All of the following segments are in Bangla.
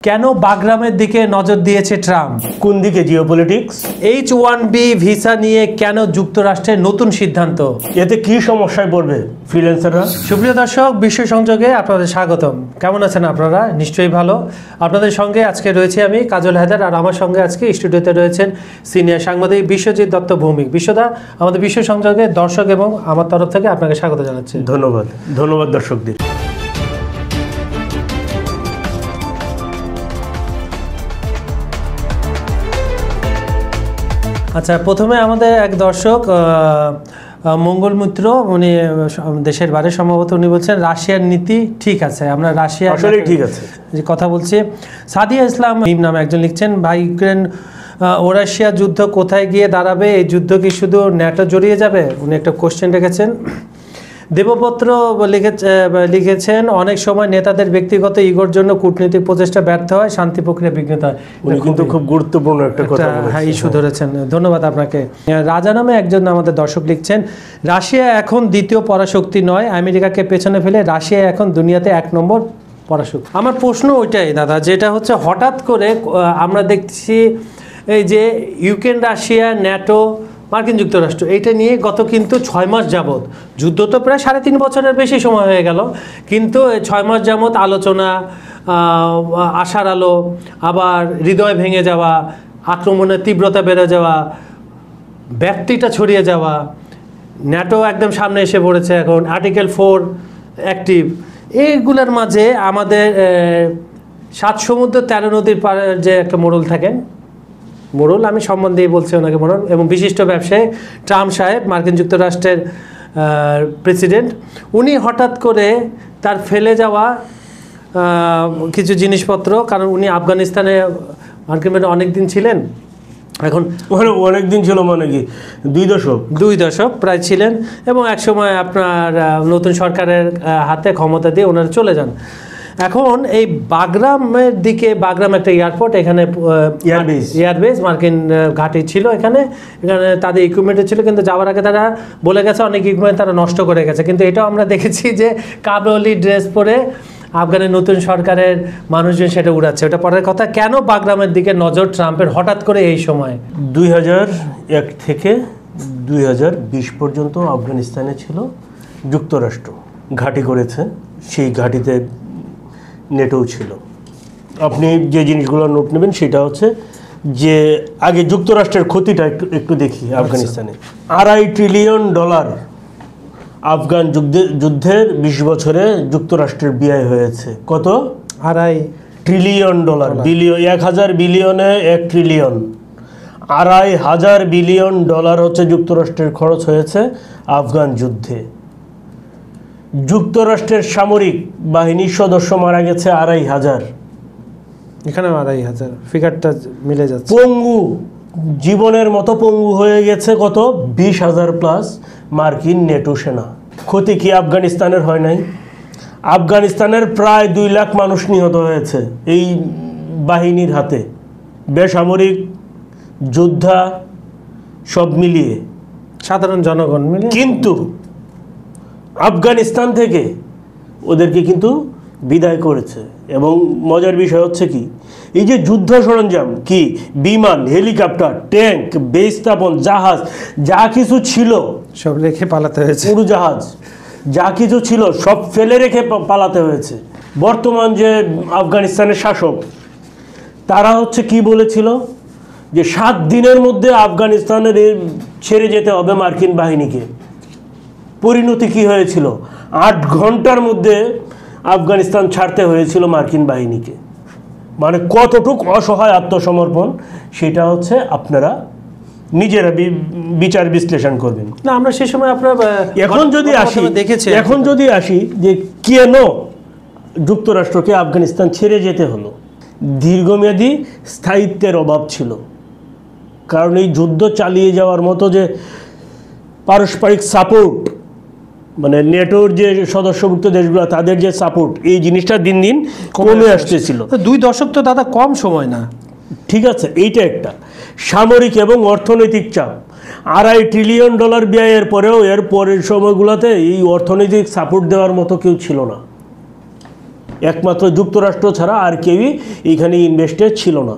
কেন বাগরামের দিকে নজর দিয়েছে ট্রাম্প? কোন দিকে জিওপলিটিক্স? H-1B ভিসা নিয়ে কেন যুক্তরাষ্ট্রের নতুন সিদ্ধান্ত? এতে কি সমস্যায় পড়বে ফ্রিল্যান্সাররা? সুপ্রিয় দর্শক, বিশ্ব সংযোগে আপনাদের স্বাগতম। কেমন আছেন আপনারা? নিশ্চয়ই ভালো। আপনাদের সঙ্গে আজকে রয়েছে আমি কাজল হায়দার, আর আমার সঙ্গে আজকে স্টুডিওতে রয়েছেন সিনিয়র সাংবাদিক বিশ্বজিৎ দত্ত ভৌমিক। বিশ্বদা, আমাদের বিশ্ব সংযোগে দর্শক এবং আমার তরফ থেকে আপনাকে স্বাগত জানাচ্ছি। ধন্যবাদ দর্শকদের। আচ্ছা, প্রথমে আমাদের এক দর্শক মঙ্গল মিত্র, উনি দেশের বাইরে সম্ভবত, উনি বলছেন রাশিয়ার নীতি ঠিক আছে, আমরা রাশিয়া আসলে ঠিক আছে যে কথা বলছি। সাদিয়া ইসলাম নামে একজন লিখছেন, ভাই ইউক্রেন ও রাশিয়া যুদ্ধ কোথায় গিয়ে দাঁড়াবে? এই যুদ্ধ কি শুধু ন্যাটো জড়িয়ে যাবে? উনি একটা কোশ্চেন রেখেছেন। দেবপত্র লিখেছেন, অনেক সময় নেতাদের ব্যক্তিগত ইগোর জন্য কূটনৈতিক প্রচেষ্টা ব্যর্থ হয়, শান্তি প্রক্রিয়া বিঘ্নিত হয়। উনি কিন্তু খুব গুরুত্বপূর্ণ একটা কথা হ্যাঁ, ইস্যু ধরেছেন। ধন্যবাদ আপনাকে। রাজা নামে একজন আমাদের দর্শক লিখছেন, রাশিয়া এখন দ্বিতীয় পরাশক্তি নয়, আমেরিকাকে পেছনে ফেলে রাশিয়া এখন দুনিয়াতে 1 নম্বর পরাশক্তি। আমার প্রশ্ন ওইটাই দাদা, যেটা হচ্ছে হঠাৎ করে আমরা দেখছি এই যে ইউক্রেন, রাশিয়া, ন্যাটো, মার্কিন যুক্তরাষ্ট্র, এইটা নিয়ে গত কিন্তু 6 মাস যাবৎ, যুদ্ধ তো প্রায় 3.5 বছরের বেশি সময় হয়ে গেল, কিন্তু 6 মাস যাবৎ আলোচনা, আশার আলো, আবার হৃদয় ভেঙে যাওয়া, আক্রমণের তীব্রতা বেড়ে যাওয়া, ব্যাপ্তিটা ছড়িয়ে যাওয়া, ন্যাটো একদম সামনে এসে পড়েছে, এখন আর্টিকেল 4 অ্যাক্টিভ। এইগুলোর মাঝে আমাদের 7 সমুদ্র 13 নদীর পাড়ে যে একটা মোড়ল থাকেন, মোড়ল আমি সম্মান দিয়ে বলছি ওনাকে, মোড়ল, এবং বিশিষ্ট ব্যবসায়ী ট্রাম্প সাহেব, মার্কিন যুক্তরাষ্ট্রের প্রেসিডেন্ট, উনি হঠাৎ করে তার ফেলে যাওয়া কিছু জিনিসপত্র, কারণ উনি আফগানিস্তানে মার্কিন অনেক দিন ছিলেন, এখন অনেক দিন ছিল মানে কি 2 দশক প্রায় ছিলেন, এবং একসময় আপনার নতুন সরকারের হাতে ক্ষমতা দিয়ে ওনারা চলে যান। এখন এই বাগরামের দিকে, বাগরাম একটা এয়ারপোর্ট, এখানে এয়ারবেস মার্কিন ঘাঁটি ছিল, এখানে তাদের ইকুইপমেন্ট ছিল, কিন্তু যাওয়ার আগে তারা বলে গেছে অনেক ইকুইপমেন্ট তারা নষ্ট করে গেছে। কিন্তু এটাও আমরা দেখেছি যে কাবুলি ড্রেস পরে আফগানের নতুন সরকারের মানুষজন সেটা উড়াচ্ছে, ওটা পরের কথা। কেন বাগরামের দিকে নজর ট্রাম্পের হঠাৎ করে এই সময়? 2001 থেকে 2020 পর্যন্ত আফগানিস্তানে ছিল যুক্তরাষ্ট্র, ঘাঁটি করেছে, সেই ঘাঁটিতে নেটও ছিল। আপনি যে জিনিসগুলো নোট নেবেন সেটা হচ্ছে যে আগে যুক্তরাষ্ট্রের ক্ষতিটা একটু দেখি। আফগানিস্তানে $2.5 ট্রিলিয়ন আফগান যুদ্ধের 20 বছরে যুক্তরাষ্ট্রের ব্যয় হয়েছে। কত? $2.5 ট্রিলিয়ন। বিলিয়ন 1000 বিলিয়নে 1 ট্রিলিয়ন, $2.5 বিলিয়ন হচ্ছে যুক্তরাষ্ট্রের খরচ হয়েছে আফগান যুদ্ধে। যুক্তরাষ্ট্রের সামরিক বাহিনীর সদস্য মারা গেছে 2,500। এখানে 2,500 ফিগারটা মিলে যাচ্ছে। পঙ্গু, জীবনের মতো পঙ্গু হয়ে গেছে কত? 20,000 প্লাস মার্কিন নেটো সেনা। ক্ষতি কি আফগানিস্তানের হয় নাই? আফগানিস্তানের প্রায় 2 লাখ মানুষ নিহত হয়েছে এই বাহিনীর হাতে, বেসামরিক, যোদ্ধা সব মিলিয়ে, সাধারণ জনগণ মিলিয়ে। কিন্তু আফগানিস্তান থেকে ওদেরকে কিন্তু বিদায় করেছে। এবং মজার বিষয় হচ্ছে কি, এই যে যুদ্ধ সরঞ্জাম, কি বিমান, হেলিকপ্টার, ট্যাঙ্ক, বেস স্থাপন, জাহাজ, যা কিছু ছিল সব রেখে পালাতে হয়েছে। উড়োজাহাজ যা কিছু ছিল সব ফেলে রেখে পালাতে হয়েছে। বর্তমান যে আফগানিস্তানের শাসক, তারা হচ্ছে কি বলেছিল যে 7 দিনের মধ্যে আফগানিস্তানের ছেড়ে যেতে হবে মার্কিন বাহিনীকে। পরিণতি কি হয়েছিল? 8 ঘন্টার মধ্যে আফগানিস্তান ছাড়তে হয়েছিল মার্কিন বাহিনীকে। মানে কতটুক অসহায় আত্মসমর্পণ, সেটা হচ্ছে আপনারা নিজেরা বিচার বিশ্লেষণ করবেন। না, আমরা সেই সময় আপনার এখন যদি আসি যে কেন যুক্তরাষ্ট্রকে আফগানিস্তান ছেড়ে যেতে হলো, দীর্ঘমেয়াদী স্থায়িত্বের অভাব ছিল। কারণ এই যুদ্ধ চালিয়ে যাওয়ার মতো যে পারস্পরিক সাপোর্ট, মানে নেটোর যে সদস্যভুক্ত দেশগুলো, তাদের যে সাপোর্ট, এই জিনিসটা দিন দিন কমে আসতেছিল। 2 দশক তো দাদা কম সময় না। ঠিক আছে, এইটা একটা সামরিক এবং অর্থনৈতিক চাপ। $2.5 ট্রিলিয়ন ব্যয়ের পরেও এর পরের সময়গুলোতে এই অর্থনৈতিক সাপোর্ট দেওয়ার মতো কেউ ছিল না। একমাত্র যুক্তরাষ্ট্র ছাড়া আর কেউই এখানে ইনভেস্টেড ছিল না।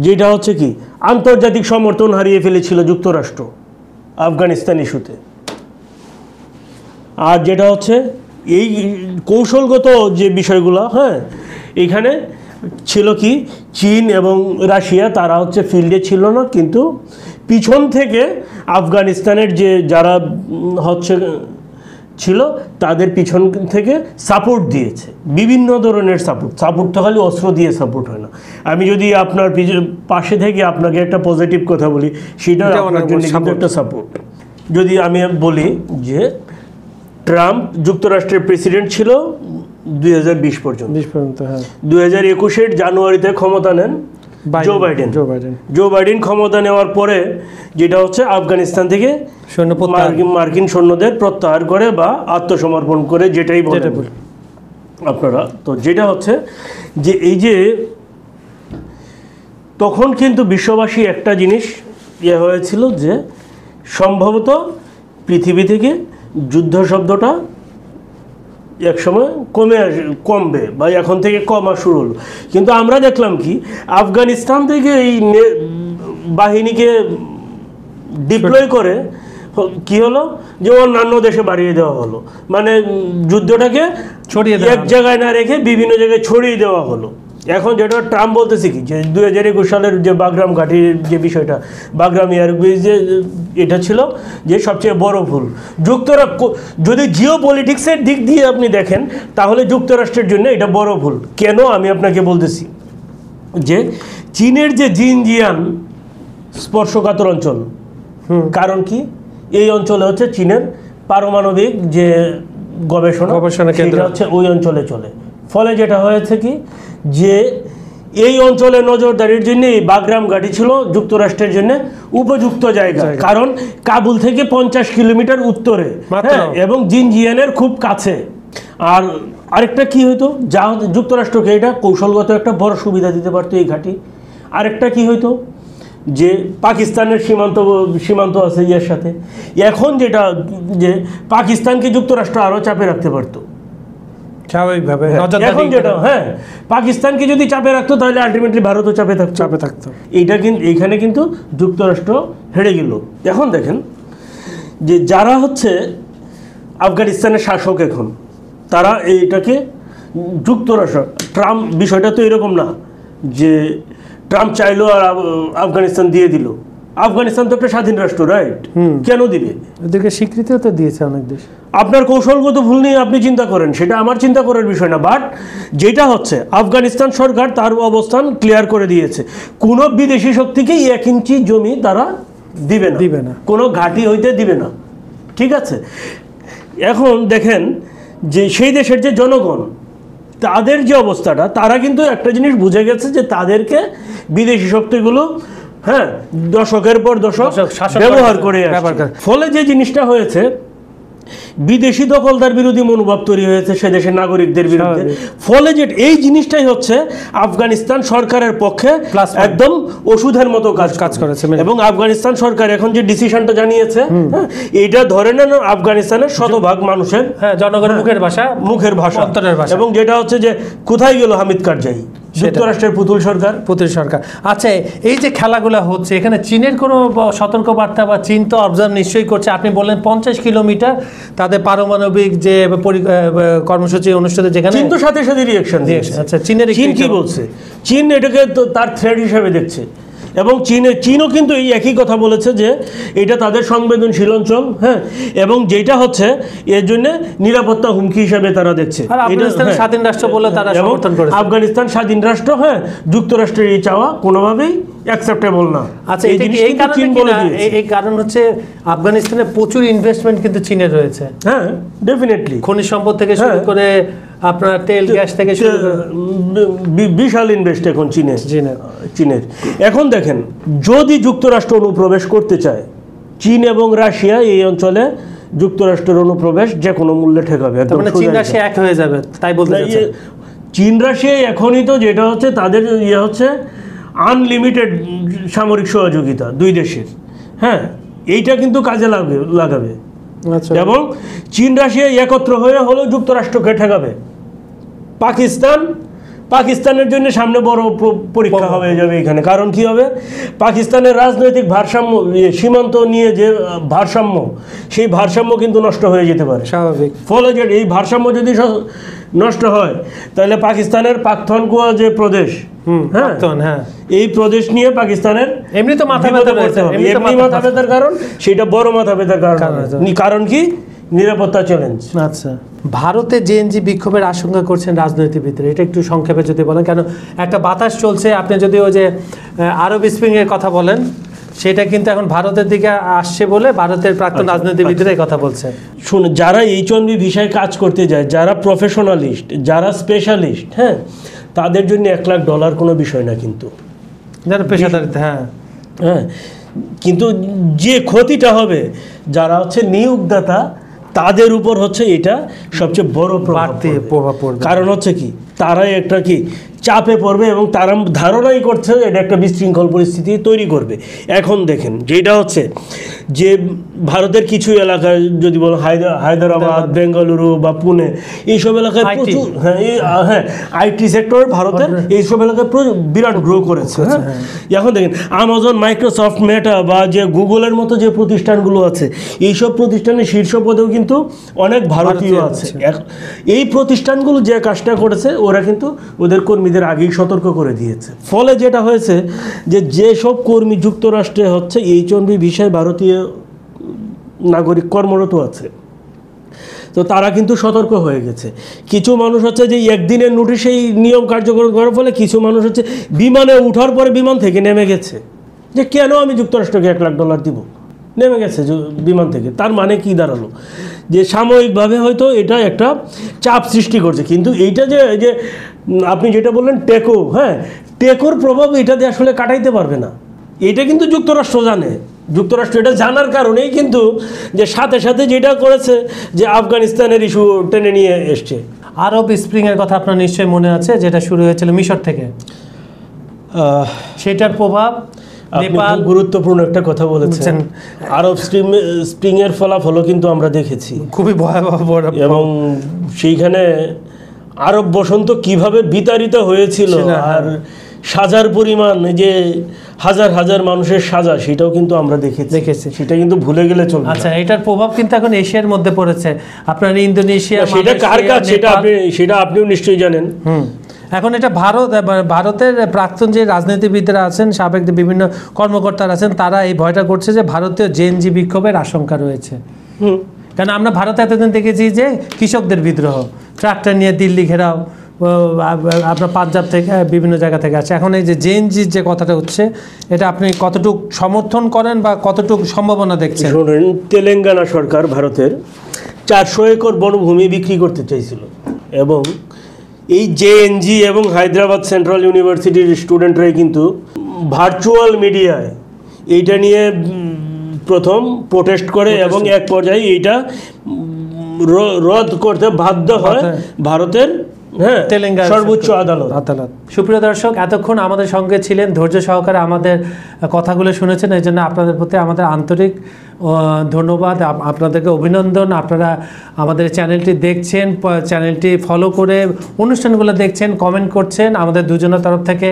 যেটা হচ্ছে কি আন্তর্জাতিক সমর্থন হারিয়ে ফেলেছিল যুক্তরাষ্ট্র আফগানিস্তান ইস্যুতে। আর যেটা হচ্ছে এই কৌশলগত যে বিষয়গুলো, হ্যাঁ, এখানে ছিল কি চীন এবং রাশিয়া তারা হচ্ছে ফিল্ডে ছিল না, কিন্তু পিছন থেকে আফগানিস্তানের যে যারা হচ্ছে ছিল তাদের পিছন থেকে সাপোর্ট দিয়েছে, বিভিন্ন ধরনের সাপোর্ট তো খালি অস্ত্র দিয়ে সাপোর্ট হয় না। আমি যদি আপনার পাশে থেকে আপনাকে একটা পজিটিভ কথা বলি, সেটা আপনার জন্য কিন্তু একটা সাপোর্ট। যদি আমি বলি যে ট্রাম্প যুক্তরাষ্ট্রের প্রেসিডেন্ট ছিল 2020 পর্যন্ত, 2021 জানুয়ারিতে ক্ষমতা নেন জো বাইডেন। ক্ষমতা নেওয়ার পরে যেটা হচ্ছে আফগানিস্তান থেকে মার্কিন সৈন্যদের প্রত্যাহার করে বা আত্মসমর্পণ করে, যেটাই বলেন আপনারা। তো যেটা হচ্ছে যে এই যে তখন কিন্তু বিশ্ববাসী একটা জিনিস হয়েছিল যে সম্ভবত পৃথিবী থেকে যুদ্ধ শব্দটা একসময় কমবে বা এখন থেকে কমা শুরু হলো। কিন্তু আমরা দেখলাম কি আফগানিস্তান থেকে এই বাহিনীকে ডিপ্লয় করে কি হলো যে অন্যান্য দেশে বাড়িয়ে দেওয়া হলো, মানে যুদ্ধটাকে এক জায়গায় না রেখে বিভিন্ন জায়গায় ছড়িয়ে দেওয়া হলো। এখন যেটা ট্রাম্প বলতেছে কি যে 2021 সালের যে বাগরাম ঘাটির যে বিষয়টা, বাগরাম এয়ারবেজ যে এটা ছিল যে সবচেয়ে বড় ভুল। যদি জিও পলিটিক্সের দিক দিয়ে আপনি দেখেন তাহলে যুক্তরাষ্ট্রের জন্য এটা বড় ভুল। কেন আমি আপনাকে বলতেছি যে চীনের যে জিনজিয়াং স্পর্শকাতর অঞ্চল, কারণ কি এই অঞ্চলে হচ্ছে চীনের পারমাণবিক যে গবেষণা কেন্দ্র হচ্ছে ওই অঞ্চলে চলে। ফলে যেটা হয়েছে কি যে এই অঞ্চলে নজরদারির জন্য এই বাগরাম ঘাঁটি ছিল যুক্তরাষ্ট্রের জন্য উপযুক্ত জায়গা, কারণ কাবুল থেকে 50 কিলোমিটার উত্তরে এবং জিনজিয়ানের খুব কাছে। আর আরেকটা কি হইতো, যা যুক্তরাষ্ট্রকে এটা কৌশলগত একটা বড় সুবিধা দিতে পারতো এই ঘাঁটি। আরেকটা কি হইতো যে পাকিস্তানের সীমান্ত আছে এর সাথে, এখন যেটা যে পাকিস্তানকে যুক্তরাষ্ট্র আরও চাপে রাখতে পারতো স্বাভাবিকভাবে। এখন যেটা পাকিস্তানকে যদি চাপে রাখতো তাহলে আলটিমেটলি ভারতও চাপে থাকতো। এইটা কিন্তু এইখানে কিন্তু যুক্তরাষ্ট্র হেরে গেল। এখন দেখেন যে যারা হচ্ছে আফগানিস্তানের শাসক এখন, তারা এইটাকে যুক্তরাষ্ট্র ট্রাম্প বিষয়টা তো এরকম না যে ট্রাম্প চাইলো আর আফগানিস্তান দিয়ে দিল। আফগানিস্তান তো একটা স্বাধীন রাষ্ট্র, রাইট? কেন দিবে? এদেরকে স্বীকৃতিও তো দিয়েছে অনেক দেশ। আপনার কৌশলগত ভুল নিয়ে আপনি চিন্তা করেন, সেটা আমার চিন্তা করার বিষয় না। বাট যেটা হচ্ছে আফগানিস্তান সরকার তার অবস্থান ক্লিয়ার করে দিয়েছে, কোনো বিদেশি শক্তিকে 1 ইঞ্চি জমি তারা দিবে না, কোনো ঘাঁটি হইতে দিবে না, ঠিক আছে? এখন দেখেন যে সেই দেশের যে জনগণ, তাদের যে অবস্থাটা, তারা কিন্তু একটা জিনিস বুঝে গেছে যে তাদেরকে বিদেশি শক্তিগুলো দশকের পর দশক ব্যবহার করে। ফলে যে জিনিসটা হয়েছে, বিদেশি দখলদার বিরোধী মনোভাব তৈরি হয়েছে সে দেশের নাগরিকদের বিরুদ্ধে। ফলে যে এই জিনিসটাই হচ্ছে আফগানিস্তান সরকারের পক্ষে একদম ওষুধের মতো কাজ করেছে। এবং আফগানিস্তান সরকার এখন যে ডিসিশনটা জানিয়েছে, এইটা ধরে নেন আফগানিস্তানের শতভাগ মানুষের জনগণের মুখের ভাষা। এবং যেটা হচ্ছে যে কোথায় গেল হামিদ কারজাই, যুক্তরাষ্ট্রের পুতুল সরকার। আচ্ছা, এই যে খেলাগুলো হচ্ছে এখানে চীনের কোনো সতর্কবার্তা বা চীন তো অবজার্ভ নিশ্চয়ই করছে। আপনি বললেন 50 কিলোমিটার তাদের পারমাণবিক যে কর্মসূচি অনুষ্ঠিত, যেখানে চীন তো সাথে সাথে রিঅ্যাকশন দিয়েছে। আচ্ছা, চীন কি বলছে? চীন এটাকে তো তার থ্রেট হিসেবে দেখছে। এবং চীনও কিন্তু এই একই কথা বলেছে যে এটা তাদের সংবেদনশীল অঞ্চল, এবং যেটা হচ্ছে এর জন্য নিরাপত্তা হুমকি হিসেবে তারা দেখছে। স্বাধীন রাষ্ট্র বলে তারা সমর্থন করেছে। আফগানিস্তান স্বাধীন রাষ্ট্র, যুক্তরাষ্ট্রের এই চাওয়া কোনোভাবেই অ্যাকসেপ্টেবল না। আচ্ছা, এই কারণ হচ্ছে আফগানিস্তানে প্রচুর ইনভেস্টমেন্ট কিন্তু চীনের রয়েছে। ডেফিনেটলি খনিজ সম্পদ থেকে শুরু করে আপনার তেল গ্যাস থেকে শুরু করে বিশাল ইনভেস্ট এখন চীনের। এখন দেখেন, যদি যুক্তরাষ্ট্র অনুপ্রবেশ করতে চায়, চীন এবং রাশিয়া এই অঞ্চলে যুক্তরাষ্ট্রের অনুপ্রবেশ যে কোনো মূল্যে ঠেকাবে। চীন রাশিয়া এক হয়ে যাবে, তাই বলতে চীন রাশিয়া এখনই তো যেটা হচ্ছে তাদের হচ্ছে আনলিমিটেড সামরিক সহযোগিতা দুই দেশের, এইটা কিন্তু কাজে লাগাবে। এবং চীন রাশিয়া একত্র হয়ে হলেও যুক্তরাষ্ট্রকে ঠেকাবে। পাকিস্তানের জন্য সামনে বড় পরীক্ষা হয়ে যাবে এখানে। কারণ কি হবে, পাকিস্তানের রাজনৈতিক ভারসাম্য, সীমান্ত নিয়ে যে ভারসাম্য, সেই ভারসাম্য কিন্তু নষ্ট হয়ে যেতে পারে স্বাভাবিক। ফলে যে এই ভারসাম্য যদি নষ্ট হয়, তাহলে পাকিস্তানের পাখতুনখোয়া যে প্রদেশ, হ্যাঁ, এই প্রদেশ নিয়ে পাকিস্তানের এমনি তো মাথা ব্যথা রয়েছে, এমনি মাথা ব্যথার কারণ, সেটা বড় মাথা ব্যথার কারণ কি, নিরাপত্তা চ্যালেঞ্জ। আচ্ছা, ভারতে জেএনজি বিক্ষোভের আশঙ্কা করছেন রাজনীতিবিদরা, এটা একটু সংক্ষেপে যদি বলেন। কেন একটা বাতাস চলছে, আপনি যদি ওই যে আরব স্প্রিংয়ের কথা বলেন, সেটা কিন্তু এখন ভারতের দিকে আসছে বলে ভারতের প্রাক্তন রাজনীতিবিদরা এই কথা বলছেন। শুনুন, যারা H1B ভিসায় কাজ করতে যায়, যারা প্রফেশনালিস্ট, যারা স্পেশালিস্ট, হ্যাঁ, তাদের জন্য $1,00,000 কোনো বিষয় না, কিন্তু যারা পেশাদারিতে, হ্যাঁ হ্যাঁ, কিন্তু যে ক্ষতিটা হবে যারা হচ্ছে নিয়োগদাতা, তাদের উপর হচ্ছে এটা সবচেয়ে বড় প্রভাব পড়বে। কারণ হচ্ছে কি, তারাই একটা কি চাপে পড়বে এবং তারা ধারণাই করছে এটা একটা বিশৃঙ্খল পরিস্থিতি তৈরি করবে। এখন দেখেন, যেটা হচ্ছে যে ভারতের কিছু এলাকায় যদি বলো, হায়দ্রাবাদ, বেঙ্গালুরু বা পুনে, এইসব এলাকায় প্রচুর, হ্যাঁ আইটি সেক্টর ভারতের এইসব এলাকায় বিরাট গ্রো করেছে। হ্যাঁ, এখন দেখেন আমাজন, মাইক্রোসফট, মেটা বা যে গুগলের মতো যে প্রতিষ্ঠানগুলো আছে, এইসব প্রতিষ্ঠানের শীর্ষ পদেও কিন্তু অনেক ভারতীয় আছে। এই প্রতিষ্ঠানগুলো যে কাজটা করেছে, ওরা কিন্তু ওদের কর্মীদের আগেই সতর্ক করে দিয়েছে। ফলে যেটা হয়েছে যে যেসব কর্মী যুক্তরাষ্ট্রে হচ্ছে H1B ভিসায় ভারতীয় নাগরিক কর্মরত আছে, তো তারা কিন্তু সতর্ক হয়ে গেছে। কিছু মানুষ হচ্ছে যে একদিনের নোটিশেই নিয়ম কার্যকর করার ফলে কিছু মানুষ হচ্ছে বিমানে ওঠার পরে বিমান থেকে নেমে গেছে, যে কেন আমি যুক্তরাষ্ট্রকে $1,00,000 দিব, নেমে গেছে বিমান থেকে। তার মানে কি দাঁড়ালো, যে সাময়িকভাবে হয়তো এটা একটা চাপ সৃষ্টি করছে, কিন্তু এইটা যে আপনি যেটা বললেন টেকো, হ্যাঁ, টেকোর প্রভাব এটাতে আসলে কাটাইতে পারবে না। এটা কিন্তু যুক্তরাষ্ট্র জানে, যুক্তরাষ্ট্র এটা জানার কারণেই কিন্তু যে সাথে সাথে যেটা করেছে, যে আফগানিস্তানের ইস্যু টেনে নিয়ে এসছে। আরব স্প্রিংয়ের কথা আপনার নিশ্চয়ই মনে আছে, যেটা শুরু হয়েছিল মিশর থেকে, সেটার প্রভাব নেপাল। গুরুত্বপূর্ণ একটা কথা বলেছেন, আরব স্প্রিং এর ফলাফলও কিন্তু আমরা দেখেছি, খুবই ভয়াবহ, এবং সেইখানে আরব বসন্ত কিভাবে বিতাড়িত হয়েছিল, আর সাজার পরিমাণ, যে হাজার হাজার মানুষের সাজা, সেটাও কিন্তু আমরা দেখেছি, সেটা কিন্তু ভুলে গেলে চলবে। আচ্ছা, এটার প্রভাব কিন্তু এখন এশিয়ার মধ্যে পড়েছে, আপনার ইন্দোনেশিয়া, সেটা কার কাজ সেটা আপনিও নিশ্চয়ই জানেন। এখন এটা ভারতের প্রাক্তন যে রাজনীতিবিদরা আছেন, সাবেক বিভিন্ন কর্মকর্তারা আছেন, তারা এই ভয়টা করছে যে ভারতীয় জেএনজি বিক্ষোভের আশঙ্কা রয়েছে। কারণ আমরা ভারতে এতদিন দেখেছি যে কৃষকদের বিদ্রোহ, ট্রাক্টর নিয়ে দিল্লি ঘেরাও, আপনার পাঞ্জাব থেকে বিভিন্ন জায়গা থেকে আসছে। এখন এই যে জেএনজির যে কথাটা হচ্ছে, এটা আপনি কতটুকু সমর্থন করেন বা কতটুকু সম্ভাবনা দেখছেন? শুনুন, তেলেঙ্গানা সরকার ভারতের 400 একর বনভূমি বিক্রি করতে চাইছিল, এবং এই জেএনজি এবং হায়দ্রাবাদ সেন্ট্রাল ইউনিভার্সিটির স্টুডেন্টরাই কিন্তু ভার্চুয়াল মিডিয়ায় এইটা নিয়ে প্রথম প্রোটেস্ট করে, এবং এক পর্যায়ে এইটা রদ করতে বাধ্য হয় ভারতের তেলেঙ্গানা সর্বোচ্চ আদালত। সুপ্রিয় দর্শক, এতক্ষণ আমাদের সঙ্গে ছিলেন, ধৈর্য সহকারে আমাদের কথাগুলো শুনেছেন, এই জন্য আপনাদের প্রতি আমাদের আন্তরিক ধন্যবাদ, আপনাদেরকে অভিনন্দন। আপনারা আমাদের চ্যানেলটি দেখছেন, চ্যানেলটি ফলো করে অনুষ্ঠানগুলো দেখছেন, কমেন্ট করছেন। আমাদের দুজনের তরফ থেকে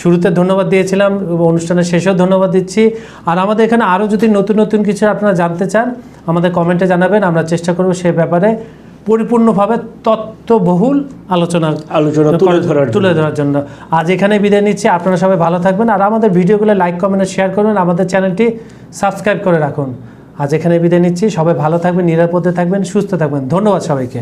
শুরুতে ধন্যবাদ দিয়েছিলাম, অনুষ্ঠানের শেষেও ধন্যবাদ দিচ্ছি। আর আমাদের এখানে আরও যদি নতুন নতুন কিছু আপনারা জানতে চান, আমাদের কমেন্টে জানাবেন, আমরা চেষ্টা করব সে ব্যাপারে পরিপূর্ণভাবে তথ্যবহুল আলোচনা তুলে ধরার জন্য। আজ এখানে বিদায় নিচ্ছি, আপনারা সবাই ভালো থাকবেন, আর আমাদের ভিডিওগুলো লাইক, কমেন্ট, শেয়ার করুন, আমাদের চ্যানেলটি সাবস্ক্রাইব করে রাখুন। আজ এখানে বিদায় নিচ্ছি, সবাই ভালো থাকবেন, নিরাপদে থাকবেন, সুস্থ থাকবেন। ধন্যবাদ সবাইকে।